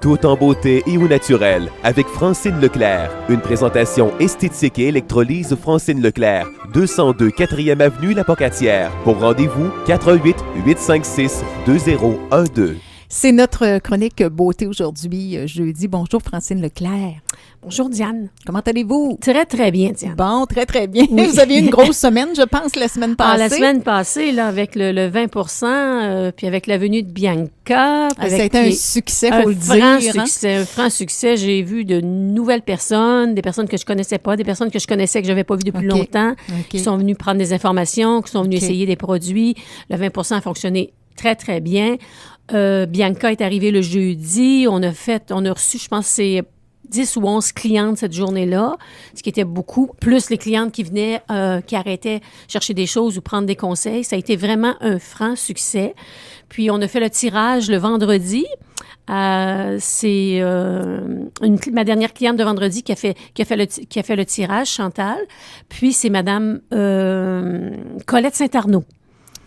Tout en beauté et au naturel, avec Francine Leclerc. Une présentation esthétique et électrolyse Francine Leclerc, 202 4e Avenue La Pocatière. Pour rendez-vous, 88 856 2012. C'est notre chronique beauté aujourd'hui, jeudi. Bonjour Francine Leclerc. Bonjour Diane. Comment allez-vous? Très, très bien, Diane. Bon, très, très bien. Oui. Vous aviez une grosse semaine, je pense, la semaine passée. La semaine passée, là, avec le 20 puis avec la venue de Bianca. Ça a été un succès, il faut le dire. Un franc succès. J'ai vu de nouvelles personnes, des personnes que je connaissais pas, des personnes que je connaissais que je n'avais pas vues depuis longtemps, qui sont venues prendre des informations, qui sont venues essayer des produits. Le 20 a fonctionné très, très bien. Bianca est arrivée le jeudi. On a reçu, je pense, c'est 10 ou 11 clientes cette journée-là, ce qui était beaucoup, plus les clientes qui venaient, qui arrêtaient chercher des choses ou prendre des conseils. Ça a été vraiment un franc succès. Puis, on a fait le tirage le vendredi. C'est ma dernière cliente de vendredi qui a fait le tirage, Chantal. Puis, c'est Madame Colette Saint-Arnaud.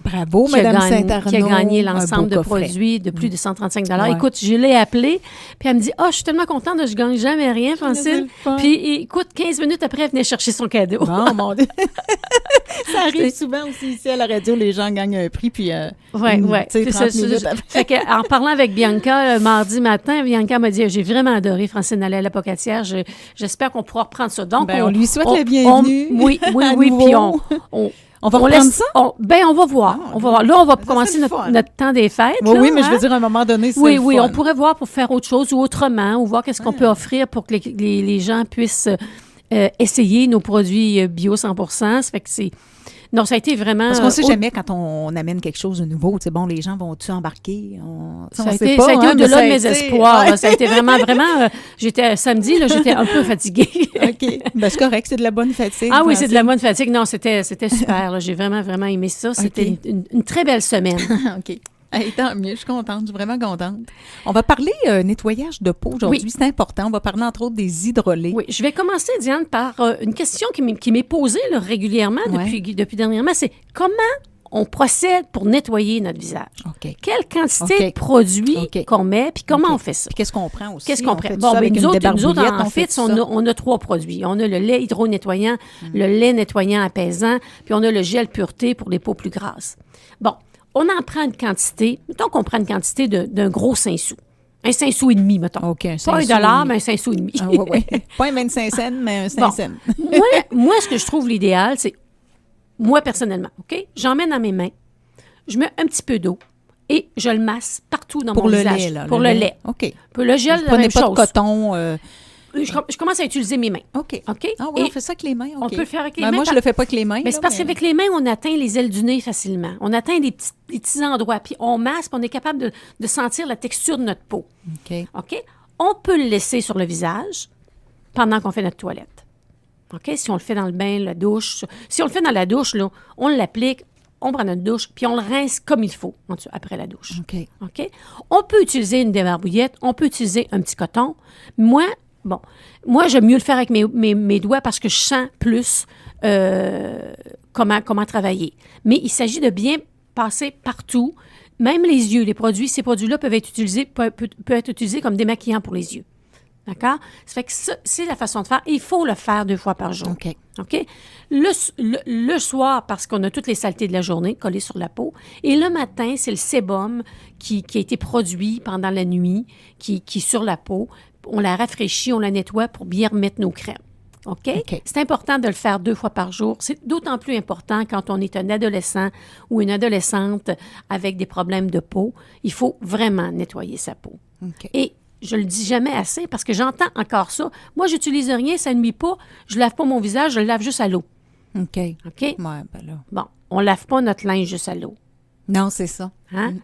Bravo, Mme Saint-Arnaud. Qui a gagné l'ensemble de produits de plus de 135 $. Ouais. Écoute, je l'ai appelée, puis elle me dit « je suis tellement contente de je gagne jamais rien, Francine. » Puis, écoute, 15 minutes après, elle venait chercher son cadeau. Oh, mon Dieu! Ça arrive souvent aussi ici à la radio, les gens gagnent un prix, puis... Oui. Fait que, en parlant avec Bianca, mardi matin, Bianca m'a dit « J'ai vraiment adoré Francine aller à la Pocatière. J'espère qu'on pourra reprendre ça. » Donc, on lui souhaite la bienvenue. Oui, puis on va reprendre ça? On va voir. On va voir. Là, on va commencer notre temps des fêtes. Oui, mais je veux dire, à un moment donné, c'est Oui, le fun. On pourrait voir pour faire autre chose ou autrement, ou voir qu'est-ce qu'on peut offrir pour que les gens puissent essayer nos produits bio 100%. Ça fait que c'est... Non, ça a été vraiment... Parce qu'on ne sait jamais quand on amène quelque chose de nouveau. Tu sais, bon, les gens vont-tu embarquer? Ça a été au-delà de mes espoirs. Ouais. Ça a été vraiment... Samedi, là, j'étais un peu fatiguée. OK. Ben, c'est correct, c'est de la bonne fatigue. Ah oui, c'est de la bonne fatigue. Non, c'était super. Là. J'ai vraiment, vraiment aimé ça. C'était une très belle semaine. OK. Hey, tant mieux, je suis contente, je suis vraiment contente. On va parler nettoyage de peau aujourd'hui, c'est important. On va parler entre autres des hydrolés. Oui, je vais commencer, Diane, par une question qui m'est posée là, régulièrement depuis dernièrement, c'est comment on procède pour nettoyer notre visage? Okay. Quelle quantité de produits qu'on met, puis comment on fait ça? Puis qu'est-ce qu'on prend aussi? Qu'est-ce qu'on prend? Bon, ben, nous autres, en fait, on a 3 produits. On a le lait hydro-nettoyant, le lait nettoyant apaisant, puis on a le gel pureté pour les peaux plus grasses. Bon. On en prend une quantité, mettons qu'on prend une quantité d'un gros 5 sous. Un 5 sous et demi, mettons. OK, un 5 pas sous. $1, mais un 5 sous et demi. Oui. Pas un 25 cents, mais un 5 cents. moi, ce que je trouve l'idéal, c'est, moi, personnellement, OK? J'emmène dans mes mains, je mets un petit peu d'eau et je le masse partout dans mon visage. Pour le lait. OK. Pour le gel, la même chose. Pas de coton... Je commence à utiliser mes mains. OK. Ah oui, on fait ça avec les mains. Okay. On peut le faire avec les mains. Moi, je ne le fais pas avec les mains. Mais c'est parce qu'avec les mains, on atteint les ailes du nez facilement. On atteint des petits endroits. Puis on masse, puis on est capable de sentir la texture de notre peau. OK? On peut le laisser sur le visage pendant qu'on fait notre toilette. OK? Si on le fait dans le bain, la douche. Si on le fait dans la douche, là, on l'applique, on prend notre douche, puis on le rince comme il faut après la douche. OK? On peut utiliser une débarbouillette, on peut utiliser un petit coton. Moi, j'aime mieux le faire avec mes doigts parce que je sens plus comment travailler. Mais il s'agit de bien passer partout, même les yeux. Ces produits-là peuvent être utilisés comme démaquillants pour les yeux. D'accord? Ça fait que ça, c'est la façon de faire. Et il faut le faire 2 fois par jour. OK? Le soir, parce qu'on a toutes les saletés de la journée collées sur la peau. Et le matin, c'est le sébum qui a été produit pendant la nuit, qui est sur la peau. On la rafraîchit, on la nettoie pour bien remettre nos crèmes. OK? C'est important de le faire 2 fois par jour. C'est d'autant plus important quand on est un adolescent ou une adolescente avec des problèmes de peau. Il faut vraiment nettoyer sa peau. Et je le dis jamais assez parce que j'entends encore ça. Moi, j'utilise rien, ça ne nuit pas. Je lave pas mon visage, je le lave juste à l'eau. OK? Ouais, ben là. Bon, on lave pas notre linge juste à l'eau. Non, c'est ça. Hein?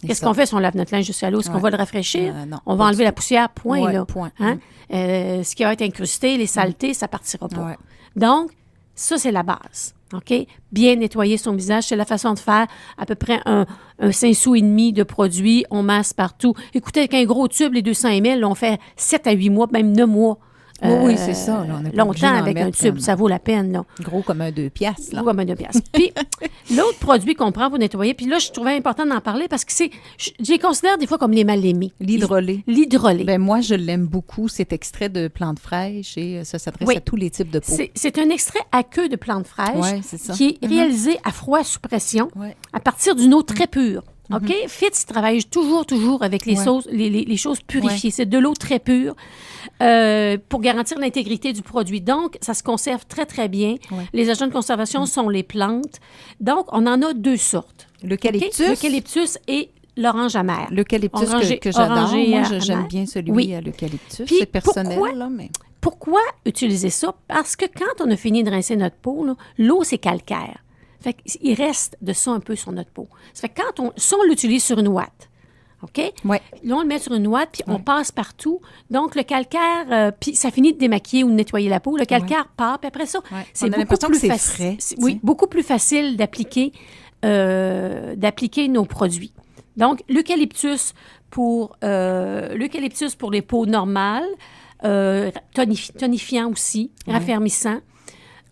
Qu'est-ce qu'on fait si on lave notre linge juste à l'eau? Est-ce qu'on va le rafraîchir? Non, on va enlever la poussière, point, là. Point. Hein? Ce qui va être incrusté, les saletés, ça partira pas. Ouais. Donc, ça, c'est la base. OK? Bien nettoyer son visage, c'est la façon de faire à peu près un 5 sous et demi de produit. On masse partout. Écoutez, avec un gros tube, les 200 ml, on fait 7 à 8 mois, même 9 mois Oui, c'est ça. Là, on est pas obligé longtemps d'en avec un mettre tube. Ça vaut la peine, là. Gros comme un 2 piastres. Là. Gros comme un 2 piastres. Puis, l'autre produit qu'on prend pour nettoyer, puis là, je trouvais important d'en parler parce que je les considère des fois comme les mal-aimés. L'hydrolait. L'hydrolait. Ben moi, je l'aime beaucoup. C'est extrait de plantes fraîches et ça s'adresse Oui. à tous les types de peau. C'est un extrait aqueux de plantes fraîches Ouais, c'est ça. qui est réalisé à froid sous pression Ouais. à partir d'une eau très pure. OK? Fitz travaille toujours avec les, Ouais. sauces, les choses purifiées. C'est de l'eau très pure pour garantir l'intégrité du produit. Donc, ça se conserve très, très bien. Ouais. Les agents de conservation sont les plantes. Donc, on en a 2 sortes. L'eucalyptus. OK? L'eucalyptus et l'orange amer. L'eucalyptus Orangé- que j'adore. orangé Moi, à j'aime amer. bien celui Oui. à l'eucalyptus. Puis C'est personnel, pourquoi- là, mais... Pourquoi utiliser ça? Parce que quand on a fini de rincer notre peau, là, l'eau, c'est calcaire. Fait qu'il reste de ça un peu sur notre peau. Ça fait que si on l'utilise sur une ouate, OK? Ouais. Là, on le met sur une ouate, puis on passe partout. Donc, le calcaire, puis ça finit de démaquiller ou de nettoyer la peau. Le calcaire part, puis après ça, Ouais. c'est On a beaucoup l'impression plus que c'est facile. frais, Oui, tu sais. beaucoup plus facile d'appliquer nos produits. Donc, l'eucalyptus pour les peaux normales, tonifiant aussi, raffermissant,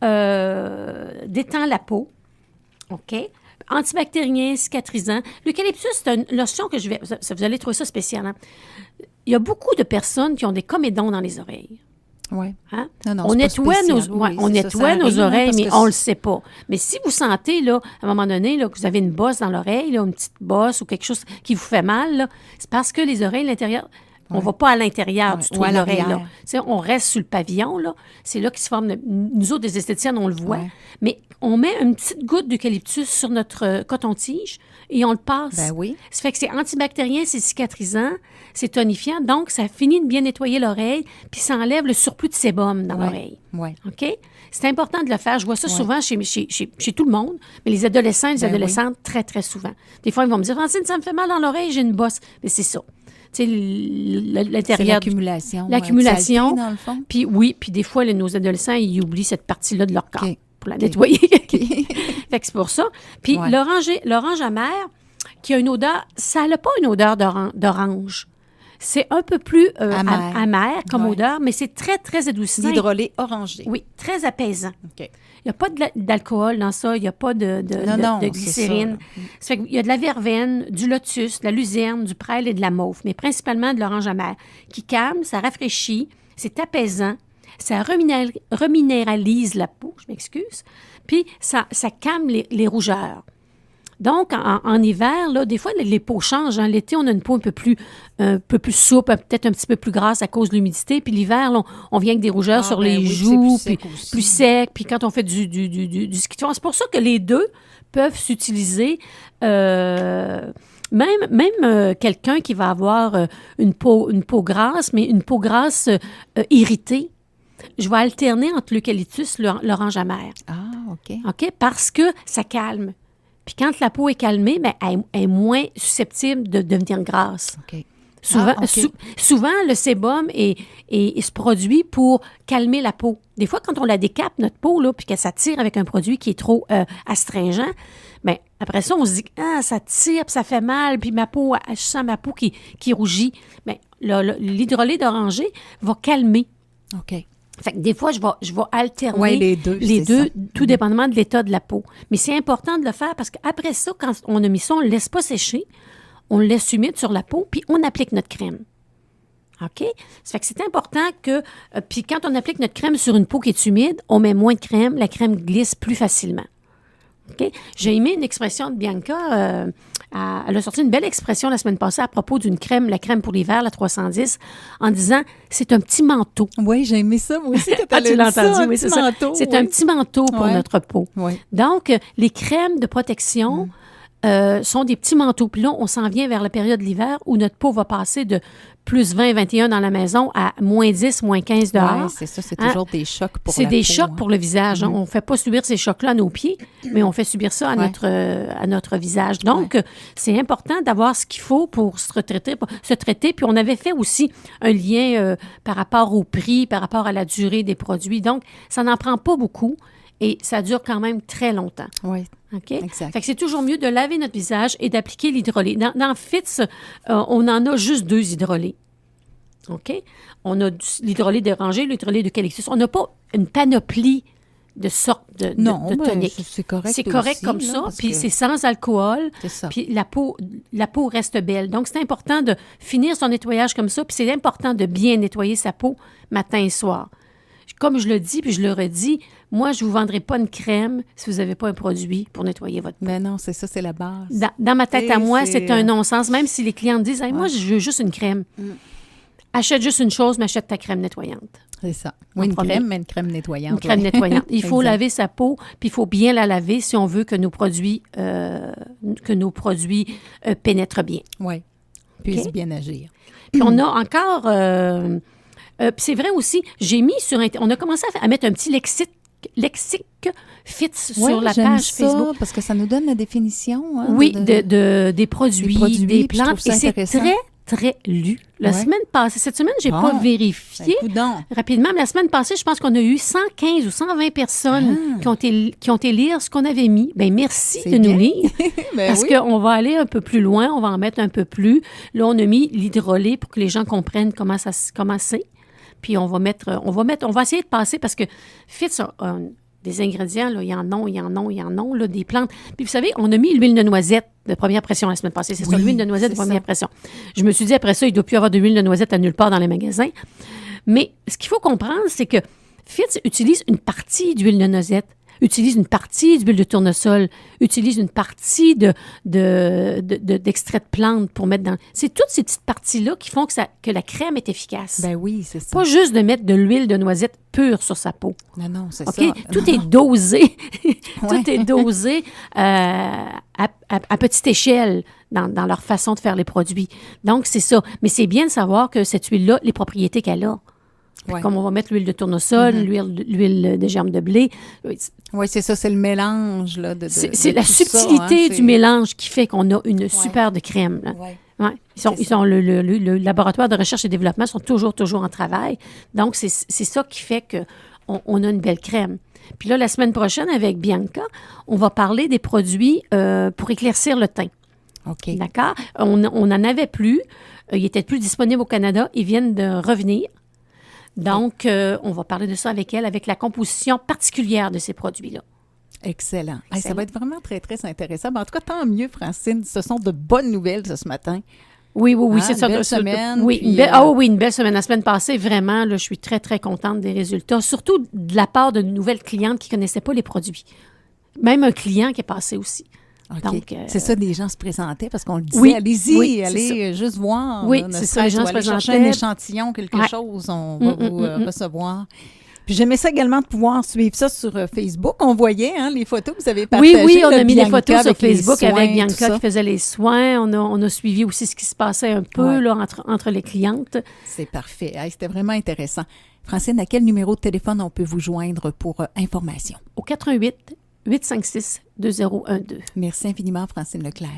détend la peau, OK? Antibactérien, cicatrisant. L'eucalyptus, c'est une lotion que vous allez trouver ça spécial. Hein? Il y a beaucoup de personnes qui ont des comédons dans les oreilles. Ouais. Hein? Non, On c'est pas nettoie spécial. nos, ouais, Oui, on c'est ça, nettoie ça nos arrive, hein, oreilles, parce mais que on le sait pas. Mais si vous sentez, là, à un moment donné, là, que vous avez une bosse dans l'oreille, là, une petite bosse ou quelque chose qui vous fait mal, là, c'est parce que les oreilles, l'intérieur, on ne va pas à l'intérieur du trou ou à de l'oreille. l'arrière. Là. Tu sais, on reste sur le pavillon. Là. C'est là qu'il se forme. Nous autres, des esthéticiennes, on le voit. Ouais. Mais on met une petite goutte d'eucalyptus sur notre coton-tige et on le passe. Ben oui. Ça fait que c'est antibactérien, c'est cicatrisant, c'est tonifiant. Donc, ça finit de bien nettoyer l'oreille puis ça enlève le surplus de sébum dans l'oreille. Ouais. OK? C'est important de le faire. Je vois ça souvent chez tout le monde, mais les adolescents et les adolescentes, très, très souvent. Des fois, ils vont me dire, Francine, ça me fait mal dans l'oreille, j'ai une bosse. Mais c'est ça. Tu sais, l'intérieur. C'est l'accumulation. L'accumulation. de saleté, dans le fond. Puis oui, puis des fois, nos adolescents, ils oublient cette partie-là de leur corps OK. pour la nettoyer. Fait que c'est pour ça. Puis Ouais. l'orange amer, qui a une odeur, ça n'a pas une odeur d'orange. C'est un peu plus amer comme Ouais. odeur, mais c'est très, très adoucissant. L'hydrolait orangé. Oui, très apaisant. OK. Il n'y a pas d'alcool dans ça, il n'y a pas de Non, c'est glycérine. Ça fait qu'il y a de la verveine, du lotus, de la luzerne, du prêle et de la mauve, mais principalement de l'orange amer, qui calme, ça rafraîchit, c'est apaisant, ça reminéralise la peau, je m'excuse, puis ça calme les rougeurs. Donc, en hiver, là, des fois, les peaux changent. Hein. L'été, on a une peau un peu plus souple, peut-être un petit peu plus grasse à cause de l'humidité. Puis l'hiver, là, on vient avec des rougeurs sur les joues, c'est plus sec. Puis quand on fait du ski de fond, c'est pour ça que les deux peuvent s'utiliser. Même quelqu'un qui va avoir une peau grasse, mais une peau grasse irritée, je vais alterner entre l'eucalyptus et l'orange amer. Ah, OK. OK? Parce que ça calme. Puis quand la peau est calmée, bien, elle est moins susceptible de devenir grasse. OK. Souvent, Ah, OK. souvent le sébum se produit pour calmer la peau. Des fois, quand on la décape, notre peau, là, puis qu'elle s'attire avec un produit qui est trop astringent, bien, après ça, on se dit « Ah, ça tire, puis ça fait mal, puis je sens ma peau qui rougit. » Bien, l'hydrolait d'oranger va calmer. OK. Fait que des fois, je vais alterner Ouais, les deux, c'est ça. tout dépendamment de l'état de la peau. Mais c'est important de le faire parce qu'après ça, quand on a mis ça, on ne le laisse pas sécher, on le laisse humide sur la peau, puis on applique notre crème. OK? Ça fait que c'est important que... puis quand on applique notre crème sur une peau qui est humide, on met moins de crème, la crème glisse plus facilement. OK? J'ai aimé une expression de Bianca. Elle a sorti une belle expression la semaine passée à propos d'une crème, la crème pour l'hiver, la 310, en disant c'est un petit manteau. Oui, j'ai aimé ça, moi aussi, quand Ah, elle tu a l'as dit ça, entendu, un oui, petit c'est ça. manteau, C'est oui. un petit manteau pour Ouais. notre peau. Oui. Donc, les crèmes de protection sont des petits manteaux. Puis là, on s'en vient vers la période de l'hiver où notre peau va passer de plus 20, 21 dans la maison à moins 10, moins 15 dehors. Ouais, c'est ça, c'est Hein? toujours des chocs pour C'est la des peau, chocs hein. pour le visage. On ne fait pas subir ces chocs-là à nos pieds, mais on fait subir ça à, Ouais. à notre visage. Donc, c'est important d'avoir ce qu'il faut pour se traiter. Puis, on avait fait aussi un lien par rapport au prix, par rapport à la durée des produits. Donc, ça n'en prend pas beaucoup et ça dure quand même très longtemps. Oui, OK? exact. Fait que c'est toujours mieux de laver notre visage et d'appliquer l'hydrolait. Dans Fitz, on en a juste 2 hydrolais. OK? On a l'hydrolat d'oranger, l'hydrolat d'eucalyptus. On n'a pas une panoplie de sortes de toniques. C'est correct. C'est correct aussi, comme là, ça, parce puis que c'est sans alcool, c'est ça. puis la peau reste belle. Donc, c'est important de finir son nettoyage comme ça, puis c'est important de bien nettoyer sa peau matin et soir. Comme je le dis, puis je le redis, moi, je ne vous vendrai pas une crème si vous n'avez pas un produit pour nettoyer votre peau. Mais non, c'est ça, c'est la base. Dans ma tête Et à moi, c'est- c'est un non-sens. Même si les clientes disent hey, « Moi, je veux juste une crème. Achète juste une chose, mais achète ta crème nettoyante. C'est ça. En Oui, une premier. crème, mais une crème nettoyante. Une crème ouais. nettoyante. Il faut Exact. laver sa peau, puis il faut bien la laver si on veut que nos produits, pénètrent bien. Oui. Puisse OK. bien agir. Puis on a encore... puis c'est vrai aussi, j'ai mis sur... On a commencé à mettre un petit lexique fit Ouais, sur la j'aime page ça, Facebook. parce que ça nous donne la définition. Hein, Oui, des produits, des puis je trouve plantes. ça Et c'est intéressant. très, très lu. La Ouais. semaine passée, cette semaine, j'ai Bon. pas vérifié Coudon. rapidement, mais la semaine passée, je pense qu'on a eu 115 ou 120 personnes qui ont été lire ce qu'on avait mis. Bien, merci C'est de nous bien. lire. Ben Parce oui. qu'on va aller un peu plus loin, on va en mettre un peu plus. Là, on a mis l'hydrolat pour que les gens comprennent comment c'est. Puis on va essayer de passer parce que Fitz a des ingrédients, là, il y en a, là, des plantes. Puis vous savez, on a mis l'huile de noisette de première pression la semaine passée. C'est ça, Oui, l'huile de noisette de c'est première ça. pression. Je me suis dit, après ça, il ne doit plus y avoir de l'huile de noisette à nulle part dans les magasins. Mais ce qu'il faut comprendre, c'est que Fitz utilise une partie d'huile de noisette, utilise une partie d'huile de tournesol, utilise une partie d'extrait de plante pour mettre dans... C'est toutes ces petites parties-là qui font que la crème est efficace. Ben oui, c'est ça. Pas juste de mettre de l'huile de noisette pure sur sa peau. Non, c'est OK? ça. Tout Non, est dosé. Ouais. Tout est dosé à petite échelle dans leur façon de faire les produits. Donc, c'est ça. Mais c'est bien de savoir que cette huile-là, les propriétés qu'elle a. Ouais. Comme on va mettre l'huile de tournesol, l'huile de germe de blé. Oui, c'est ça, c'est le mélange là, de C'est la tout ça, subtilité hein, du c'est- mélange qui fait qu'on a une super de crème. Là. Ouais. Ouais. C'est Ils sont le laboratoire de recherche et développement sont toujours en travail. Donc, c'est ça qui fait qu'on a une belle crème. Puis là, la semaine prochaine, avec Bianca, on va parler des produits pour éclaircir le teint. OK. D'accord? On n'en avait plus. Ils étaient plus disponibles au Canada. Ils viennent de revenir. Donc, on va parler de ça avec elle, avec la composition particulière de ces produits-là. Excellent. Hey, ça Excellent. va être vraiment très, très intéressant. Ben, en tout cas, tant mieux, Francine. Ce sont de bonnes nouvelles ce matin. Oui, Ah, c'est ça. une belle semaine, Oui, puis, oui, une belle semaine. La semaine passée, vraiment, là, je suis très, très contente des résultats, surtout de la part de nouvelles clientes qui ne connaissaient pas les produits. Même un client qui est passé aussi. OK. Donc, c'est ça, des gens se présentaient parce qu'on le disait, Oui, allez-y, oui, c'est allez juste voir. Oui, là, ne c'est ça, serait-ce les gens ou se aller chercher un présentaient. échantillon, quelque Ouais. chose, on va vous mm. recevoir. Puis j'aimais ça également de pouvoir suivre ça sur Facebook. On voyait les photos que vous avez partagées. Oui, on là, a mis Bianca, des photos sur avec les Facebook soins, avec tout Bianca ça. qui faisait les soins. On a suivi aussi ce qui se passait un peu Ouais. là, entre les clientes. C'est parfait. Hey, c'était vraiment intéressant. Francine, à quel numéro de téléphone on peut vous joindre pour information? Au 88 856 2012. Merci infiniment, Francine Leclerc.